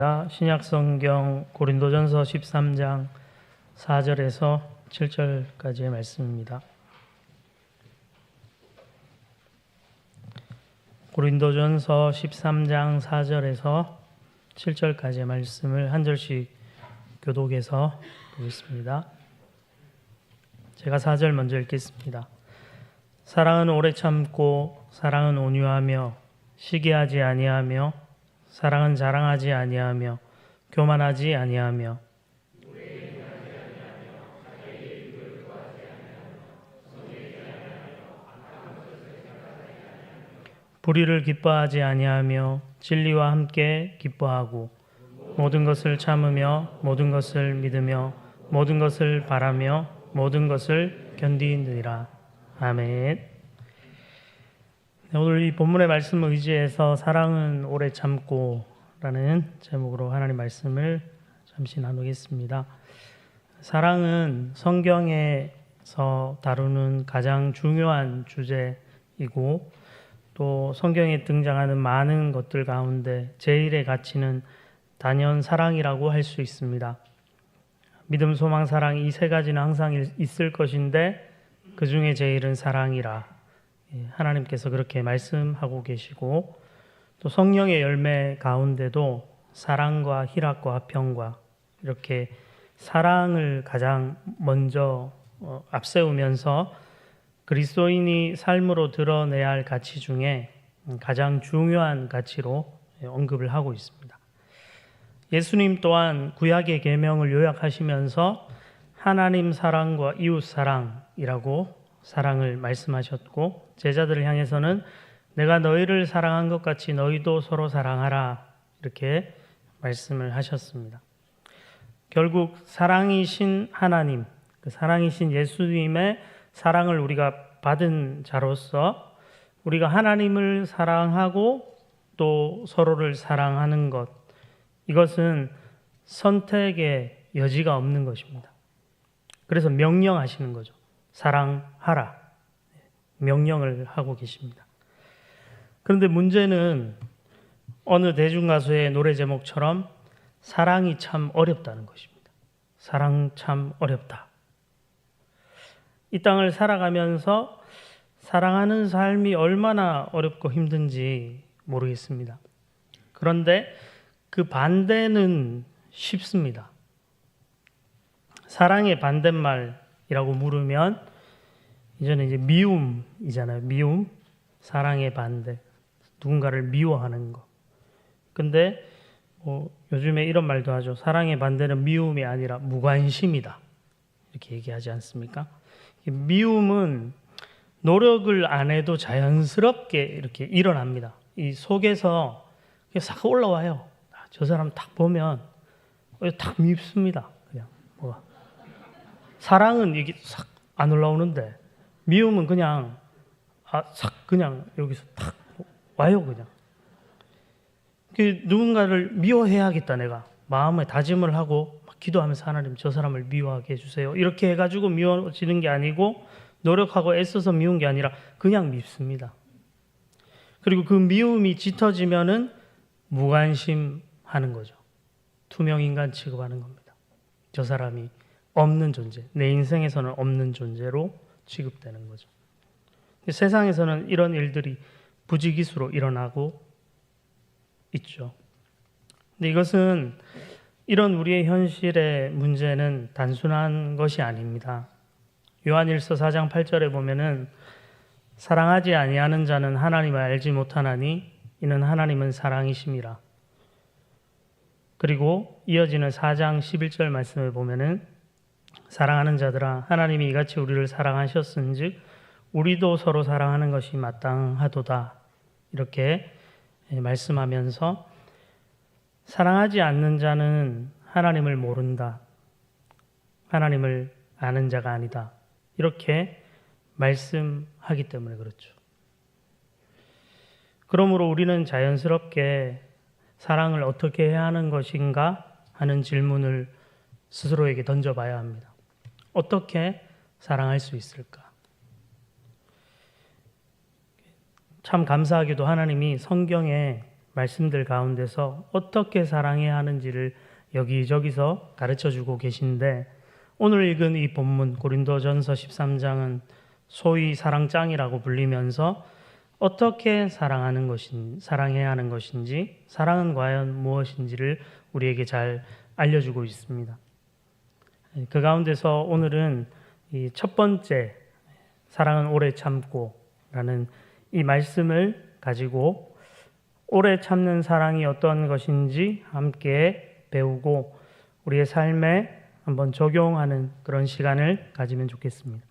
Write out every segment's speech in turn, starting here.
신약성경 고린도전서 13장 4절에서 7절까지의 말씀입니다. 고린도전서 13장 4절에서 7절까지의 말씀을 한 절씩 교독해서 보겠습니다. 제가 4절 먼저 읽겠습니다. 사랑은 오래 참고 사랑은 온유하며 시기하지 아니하며 사랑은 자랑하지 아니하며 교만하지 아니하며 불의를 기뻐하지 아니하며 진리와 함께 기뻐하고 모든 것을 참으며 모든 것을 믿으며 모든 것을 바라며 모든 것을 견디느니라. 아멘. 오늘 이 본문의 말씀을 의지해서 사랑은 오래 참고 라는 제목으로 하나님 말씀을 잠시 나누겠습니다. 사랑은 성경에서 다루는 가장 중요한 주제이고 또 성경에 등장하는 많은 것들 가운데 제일의 가치는 단연 사랑이라고 할 수 있습니다. 믿음, 소망, 사랑 이 세 가지는 항상 있을 것인데 그 중에 제일은 사랑이라 하나님께서 그렇게 말씀하고 계시고 또 성령의 열매 가운데도 사랑과 희락과 화평과 이렇게 사랑을 가장 먼저 앞세우면서 그리스도인이 삶으로 드러내야 할 가치 중에 가장 중요한 가치로 언급을 하고 있습니다. 예수님 또한 구약의 계명을 요약하시면서 하나님 사랑과 이웃 사랑이라고 사랑을 말씀하셨고 제자들을 향해서는 내가 너희를 사랑한 것 같이 너희도 서로 사랑하라 이렇게 말씀을 하셨습니다. 결국 사랑이신 하나님, 그 사랑이신 예수님의 사랑을 우리가 받은 자로서 우리가 하나님을 사랑하고 또 서로를 사랑하는 것, 이것은 선택의 여지가 없는 것입니다. 그래서 명령하시는 거죠. 사랑하라. 명령을 하고 계십니다. 그런데 문제는 어느 대중가수의 노래 제목처럼 사랑이 참 어렵다는 것입니다. 사랑 참 어렵다. 이 땅을 살아가면서 사랑하는 삶이 얼마나 어렵고 힘든지 모르겠습니다. 그런데 그 반대는 쉽습니다. 사랑의 반대말이라고 물으면 이제는 이제 미움이잖아요. 미움, 사랑의 반대, 누군가를 미워하는 거. 근데 요즘에 이런 말도 하죠. 사랑의 반대는 미움이 아니라 무관심이다. 이렇게 얘기하지 않습니까? 미움은 노력을 안 해도 자연스럽게 이렇게 일어납니다. 이 속에서 싹 올라와요. 저 사람 딱 보면 딱 밉습니다. 그냥 사랑은 이게 싹 안 올라오는데 미움은 그냥 싹 그냥 여기서 딱 와요. 그냥 누군가를 미워해야겠다. 내가 마음에 다짐을 하고 막 기도하면서 하나님 저 사람을 미워하게 해주세요. 이렇게 해가지고 미워지는 게 아니고 노력하고 애써서 미운 게 아니라 그냥 밉습니다. 그리고 그 미움이 짙어지면은 무관심하는 거죠. 투명인간 취급하는 겁니다. 저 사람이 없는 존재, 내 인생에서는 없는 존재로 취급되는 거죠. 세상에서는 이런 일들이 부지기수로 일어나고 있죠. 근데 이것은 이런 우리의 현실의 문제는 단순한 것이 아닙니다. 요한일서 4장 8절에 보면은 사랑하지 아니하는 자는 하나님을 알지 못하나니 이는 하나님은 사랑이심이라. 그리고 이어지는 4장 11절 말씀을 보면은 사랑하는 자들아 하나님이 이같이 우리를 사랑하셨은즉 우리도 서로 사랑하는 것이 마땅하도다. 이렇게 말씀하면서 사랑하지 않는 자는 하나님을 모른다. 하나님을 아는 자가 아니다. 이렇게 말씀하기 때문에 그렇죠. 그러므로 우리는 자연스럽게 사랑을 어떻게 해야 하는 것인가 하는 질문을 스스로에게 던져봐야 합니다. 어떻게 사랑할 수 있을까? 참 감사하게도 하나님이 성경에 말씀들 가운데서 어떻게 사랑해야 하는지를 여기저기서 가르쳐주고 계신데 오늘 읽은 이 본문 고린도전서 13장은 소위 사랑장이라고 불리면서 어떻게 사랑해야 하는 것인지, 사랑은 과연 무엇인지를 우리에게 잘 알려주고 있습니다. 그 가운데서 오늘은 이 첫 번째 사랑은 오래 참고라는 이 말씀을 가지고 오래 참는 사랑이 어떠한 것인지 함께 배우고 우리의 삶에 한번 적용하는 그런 시간을 가지면 좋겠습니다.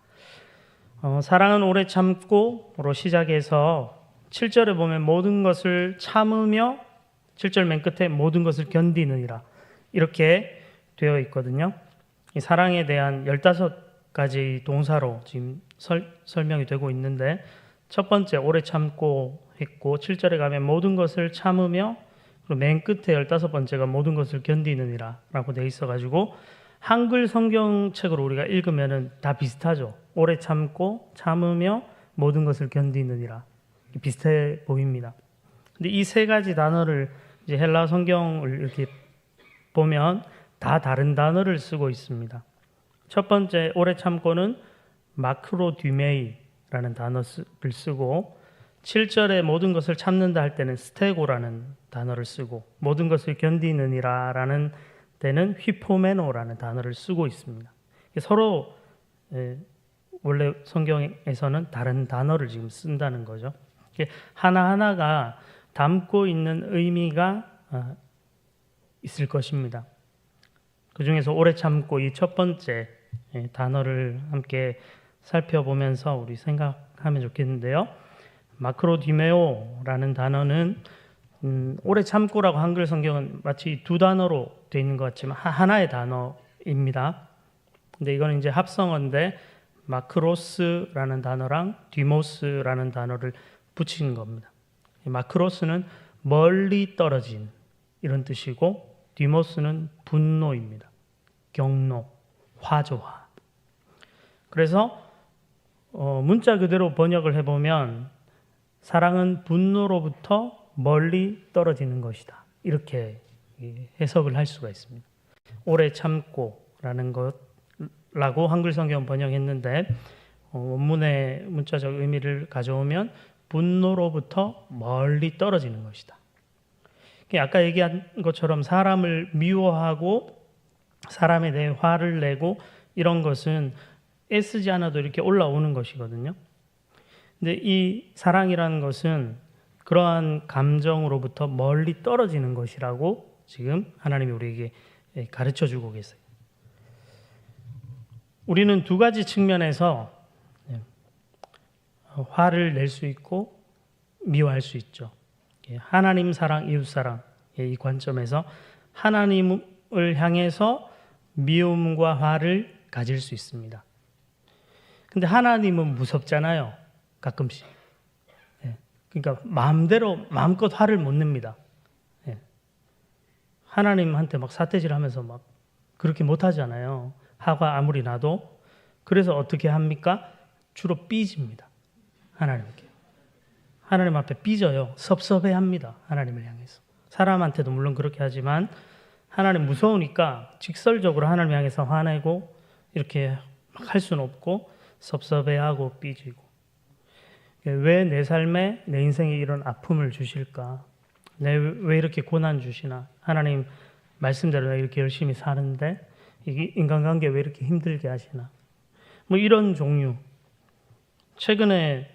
사랑은 오래 참고로 시작해서 7절에 보면 모든 것을 참으며 7절 맨 끝에 모든 것을 견디느니라 이렇게 되어 있거든요. 이 사랑에 대한 15가지 동사로 지금 설명이 되고 있는데 첫 번째 오래 참고 했고 7절에 가면 모든 것을 참으며 그리고 맨 끝에 15번째가 모든 것을 견디느니라 라고 되어 있어가지고 한글 성경책으로 우리가 읽으면 다 비슷하죠. 오래 참고 참으며 모든 것을 견디느니라 비슷해 보입니다. 근데 이 세 가지 단어를 이제 헬라 성경을 이렇게 보면 다 다른 단어를 쓰고 있습니다. 첫 번째 오래 참고는 마크로디메이라는 단어를 쓰고 7절에 모든 것을 참는다 할 때는 스테고라는 단어를 쓰고 모든 것을 견디느니라라는 때는 휘포메노라는 단어를 쓰고 있습니다. 서로 원래 성경에서는 다른 단어를 지금 쓴다는 거죠. 하나하나가 담고 있는 의미가 있을 것입니다. 그 중에서 오래 참고 이 첫 번째 단어를 함께 살펴보면서 우리 생각하면 좋겠는데요. 마크로디메오라는 단어는 오래 참고라고 한글 성경은 마치 두 단어로 되어 있는 것 같지만 하나의 단어입니다. 근데 이거는 이제 합성어인데 마크로스라는 단어랑 디모스라는 단어를 붙인 겁니다. 마크로스는 멀리 떨어진 이런 뜻이고 디모스는 분노입니다. 경노, 화조화. 그래서 문자 그대로 번역을 해보면 사랑은 분노로부터 멀리 떨어지는 것이다. 이렇게 해석을 할 수가 있습니다. 오래 참고라는 것라고 한글 성경 번역했는데 원문의 문자적 의미를 가져오면 분노로부터 멀리 떨어지는 것이다. 아까 얘기한 것처럼 사람을 미워하고 사람에 대해 화를 내고 이런 것은 애쓰지 않아도 이렇게 올라오는 것이거든요. 근데 이 사랑이라는 것은 그러한 감정으로부터 멀리 떨어지는 것이라고 지금 하나님이 우리에게 가르쳐주고 계세요. 우리는 두 가지 측면에서 화를 낼 수 있고 미워할 수 있죠. 하나님 사랑, 이웃 사랑의 이 관점에서 하나님을 향해서 미움과 화를 가질 수 있습니다. 근데 하나님은 무섭잖아요. 가끔씩. 그러니까 마음껏 화를 못 냅니다. 하나님한테 막 사태질하면서 막 그렇게 못 하잖아요. 화가 아무리 나도. 그래서 어떻게 합니까? 주로 삐집니다. 하나님께. 하나님 앞에 삐져요. 섭섭해합니다. 하나님을 향해서. 사람한테도 물론 그렇게 하지만 하나님 무서우니까 직설적으로 하나님 향해서 화내고 이렇게 막 할 수는 없고 섭섭해하고 삐지고. 왜 내 삶에 내 인생에 이런 아픔을 주실까? 왜 이렇게 고난 주시나? 하나님 말씀대로 내가 이렇게 열심히 사는데 이게 인간관계 왜 이렇게 힘들게 하시나? 뭐 이런 종류. 최근에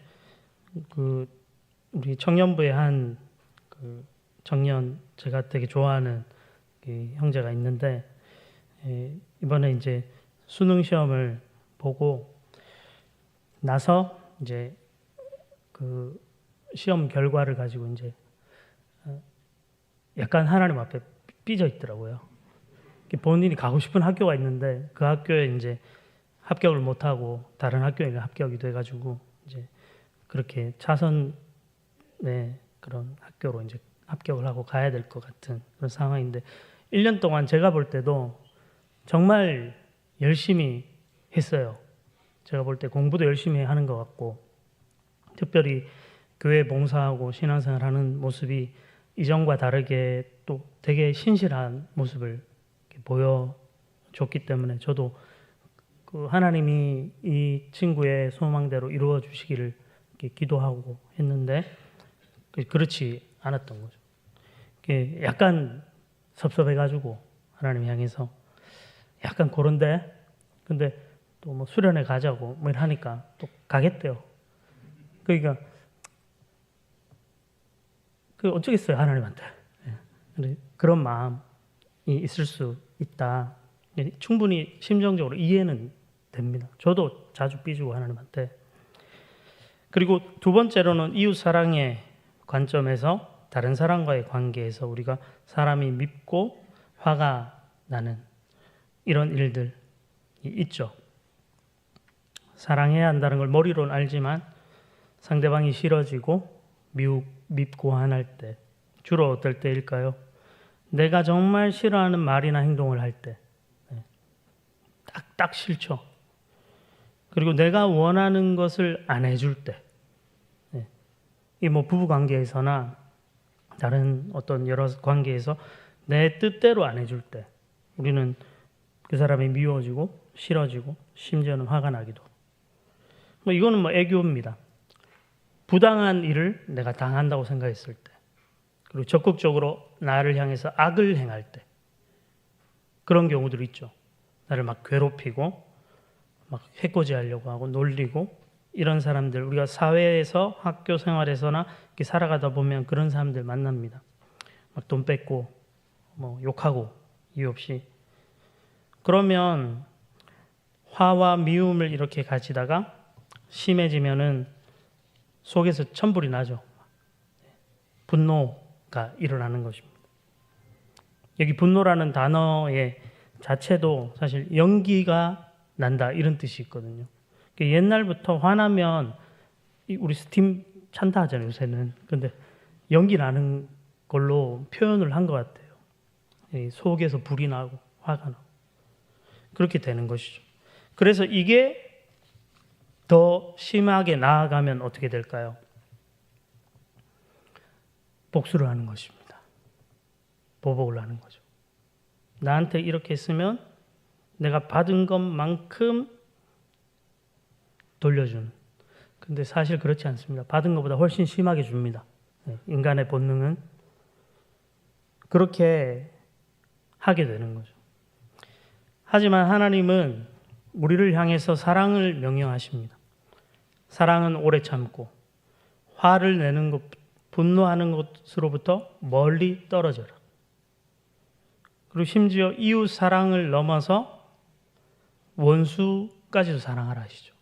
우리 청년부의 한 청년 제가 되게 좋아하는 형제가 있는데 이번에 이제 수능 시험을 보고 나서 이제 그 시험 결과를 가지고 이제 약간 하나님 앞에 삐져 있더라고요. 본인이 가고 싶은 학교가 있는데 그 학교에 이제 합격을 못 하고 다른 학교에 합격이 돼가지고 이제 그렇게 차선의 그런 학교로 이제 합격을 하고 가야 될 것 같은 그런 상황인데 1년 동안 제가 볼 때도 정말 열심히 했어요. 제가 볼 때 공부도 열심히 하는 것 같고 특별히 교회 봉사하고 신앙생활하는 모습이 이전과 다르게 또 되게 신실한 모습을 보여줬기 때문에 저도 그 하나님이 이 친구의 소망대로 이루어 주시기를 기도하고 했는데 그렇지 않았던 거죠. 약간 섭섭해가지고 하나님 향해서 약간 그런데 근데 또 뭐 수련회 가자고 뭐 하니까 또 가겠대요. 그러니까 그 어쩌겠어요 하나님한테. 그런 마음이 있을 수 있다. 충분히 심정적으로 이해는 됩니다. 저도 자주 삐지고 하나님한테. 그리고 두 번째로는 이웃 사랑의 관점에서 다른 사람과의 관계에서 우리가 사람이 밉고 화가 나는 이런 일들이 있죠. 사랑해야 한다는 걸 머리로는 알지만 상대방이 싫어지고 밉고 화날 때 주로 어떨 때일까요? 내가 정말 싫어하는 말이나 행동을 할 때 딱 싫죠. 그리고 내가 원하는 것을 안 해줄 때 이 뭐 부부 관계에서나 다른 어떤 여러 관계에서 내 뜻대로 안 해줄 때 우리는 그 사람이 미워지고 싫어지고 심지어는 화가 나기도. 뭐 이거는 뭐 애교입니다. 부당한 일을 내가 당한다고 생각했을 때 그리고 적극적으로 나를 향해서 악을 행할 때 그런 경우들이 있죠. 나를 막 괴롭히고 막 해코지하려고 하고 놀리고 이런 사람들 우리가 사회에서 학교 생활에서나 이렇게 살아가다 보면 그런 사람들 만납니다. 막 돈 뺏고 뭐 욕하고 이유 없이. 그러면 화와 미움을 이렇게 가지다가 심해지면은 속에서 천불이 나죠. 분노가 일어나는 것입니다. 여기 분노라는 단어의 자체도 사실 연기가 난다 이런 뜻이 있거든요. 옛날부터 화나면 우리 스팀 찬다 하잖아요 요새는. 근데 연기 나는 걸로 표현을 한 것 같아요. 속에서 불이 나고 화가 나고 그렇게 되는 것이죠. 그래서 이게 더 심하게 나아가면 어떻게 될까요? 복수를 하는 것입니다. 보복을 하는 거죠. 나한테 이렇게 했으면 내가 받은 것만큼 돌려주는. 근데 사실 그렇지 않습니다. 받은 것보다 훨씬 심하게 줍니다. 인간의 본능은 그렇게 하게 되는 거죠. 하지만 하나님은 우리를 향해서 사랑을 명령하십니다. 사랑은 오래 참고 화를 내는 것, 분노하는 것으로부터 멀리 떨어져라. 그리고 심지어 이웃 사랑을 넘어서 원수까지도 사랑하라 하시죠.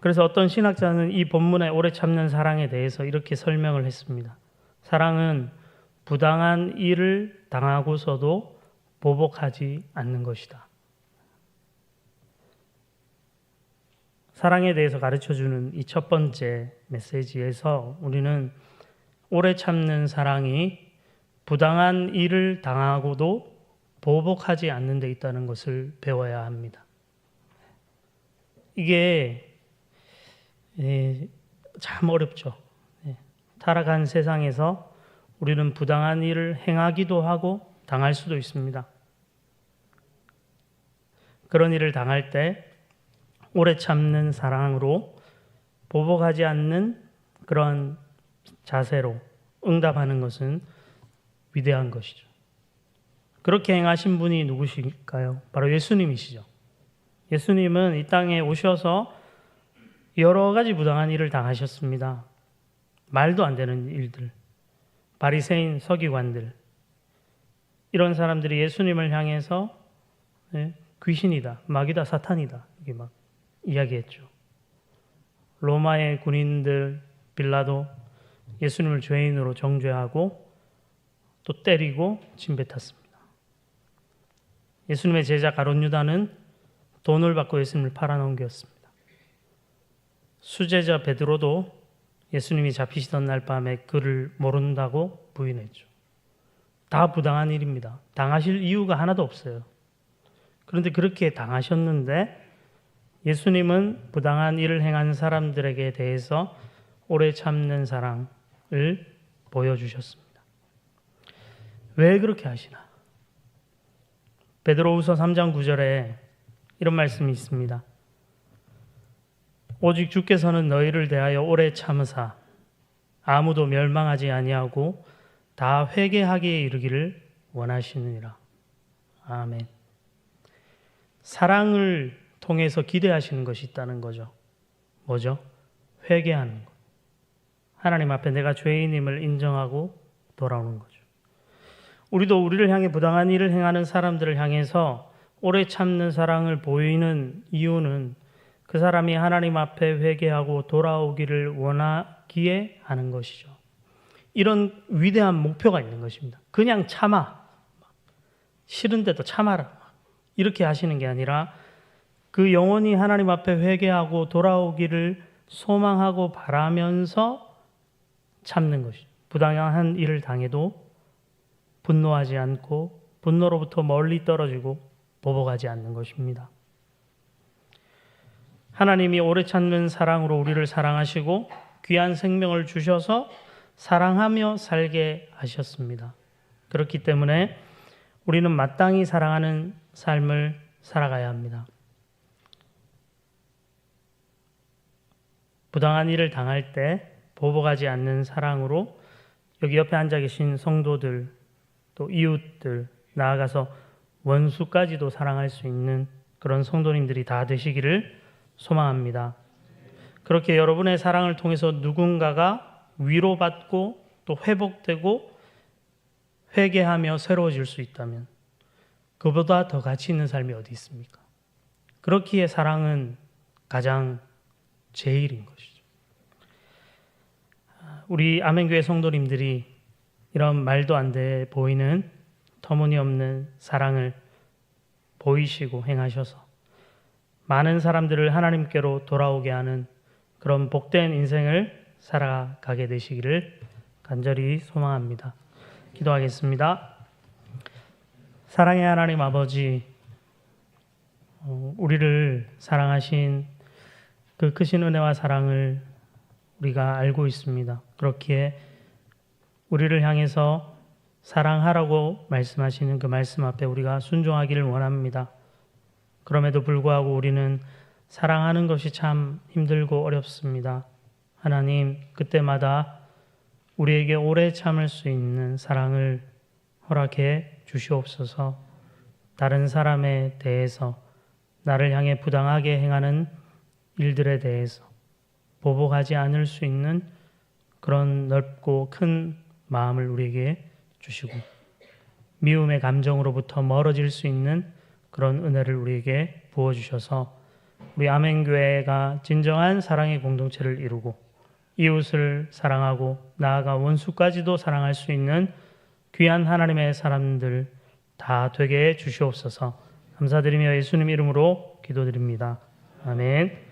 그래서 어떤 신학자는 이 본문의 오래 참는 사랑에 대해서 이렇게 설명을 했습니다. 사랑은 부당한 일을 당하고서도 보복하지 않는 것이다. 사랑에 대해서 가르쳐주는 이 첫 번째 메시지에서 우리는 오래 참는 사랑이 부당한 일을 당하고도 보복하지 않는 데 있다는 것을 배워야 합니다. 이게 참 어렵죠. 타락한 세상에서 우리는 부당한 일을 행하기도 하고 당할 수도 있습니다. 그런 일을 당할 때 오래 참는 사랑으로 보복하지 않는 그런 자세로 응답하는 것은 위대한 것이죠. 그렇게 행하신 분이 누구실까요? 바로 예수님이시죠. 예수님은 이 땅에 오셔서 여러 가지 부당한 일을 당하셨습니다. 말도 안 되는 일들, 바리새인, 서기관들, 이런 사람들이 예수님을 향해서 귀신이다, 마귀다, 사탄이다 이게 막 이야기했죠. 로마의 군인들, 빌라도 예수님을 죄인으로 정죄하고 또 때리고 침뱉었습니다. 예수님의 제자 가룟 유다는 돈을 받고 예수님을 팔아넘겼습니다. 수제자 베드로도 예수님이 잡히시던 날 밤에 그를 모른다고 부인했죠. 다 부당한 일입니다. 당하실 이유가 하나도 없어요. 그런데 그렇게 당하셨는데 예수님은 부당한 일을 행한 사람들에게 대해서 오래 참는 사랑을 보여주셨습니다. 왜 그렇게 하시나? 베드로후서 3장 9절에 이런 말씀이 있습니다. 오직 주께서는 너희를 대하여 오래 참으사 아무도 멸망하지 아니하고 다 회개하기에 이르기를 원하시느니라. 아멘. 사랑을 통해서 기대하시는 것이 있다는 거죠. 뭐죠? 회개하는 것. 하나님 앞에 내가 죄인임을 인정하고 돌아오는 거죠. 우리도 우리를 향해 부당한 일을 행하는 사람들을 향해서 오래 참는 사랑을 보이는 이유는 그 사람이 하나님 앞에 회개하고 돌아오기를 원하기에 하는 것이죠. 이런 위대한 목표가 있는 것입니다. 그냥 참아. 싫은데도 참아라. 이렇게 하시는 게 아니라 그 영혼이 하나님 앞에 회개하고 돌아오기를 소망하고 바라면서 참는 것이죠. 부당한 일을 당해도 분노하지 않고 분노로부터 멀리 떨어지고 보복하지 않는 것입니다. 하나님이 오래 참는 사랑으로 우리를 사랑하시고 귀한 생명을 주셔서 사랑하며 살게 하셨습니다. 그렇기 때문에 우리는 마땅히 사랑하는 삶을 살아가야 합니다. 부당한 일을 당할 때 보복하지 않는 사랑으로 여기 옆에 앉아 계신 성도들 또 이웃들 나아가서 원수까지도 사랑할 수 있는 그런 성도님들이 다 되시기를 소망합니다. 그렇게 여러분의 사랑을 통해서 누군가가 위로받고 또 회복되고 회개하며 새로워질 수 있다면 그보다 더 가치 있는 삶이 어디 있습니까? 그렇기에 사랑은 가장 제일인 것이죠. 우리 아멘교회 성도님들이 이런 말도 안 돼 보이는 터무니없는 사랑을 보이시고 행하셔서 많은 사람들을 하나님께로 돌아오게 하는 그런 복된 인생을 살아가게 되시기를 간절히 소망합니다. 기도하겠습니다. 사랑의 하나님 아버지, 우리를 사랑하신 그 크신 은혜와 사랑을 우리가 알고 있습니다. 그렇기에 우리를 향해서 사랑하라고 말씀하시는 그 말씀 앞에 우리가 순종하기를 원합니다. 그럼에도 불구하고 우리는 사랑하는 것이 참 힘들고 어렵습니다. 하나님, 그때마다 우리에게 오래 참을 수 있는 사랑을 허락해 주시옵소서. 다른 사람에 대해서 나를 향해 부당하게 행하는 일들에 대해서 보복하지 않을 수 있는 그런 넓고 큰 마음을 우리에게 주시고 미움의 감정으로부터 멀어질 수 있는 그런 은혜를 우리에게 부어주셔서 우리 아멘교회가 진정한 사랑의 공동체를 이루고 이웃을 사랑하고 나아가 원수까지도 사랑할 수 있는 귀한 하나님의 사람들 다 되게 해 주시옵소서. 감사드리며 예수님 이름으로 기도드립니다. 아멘.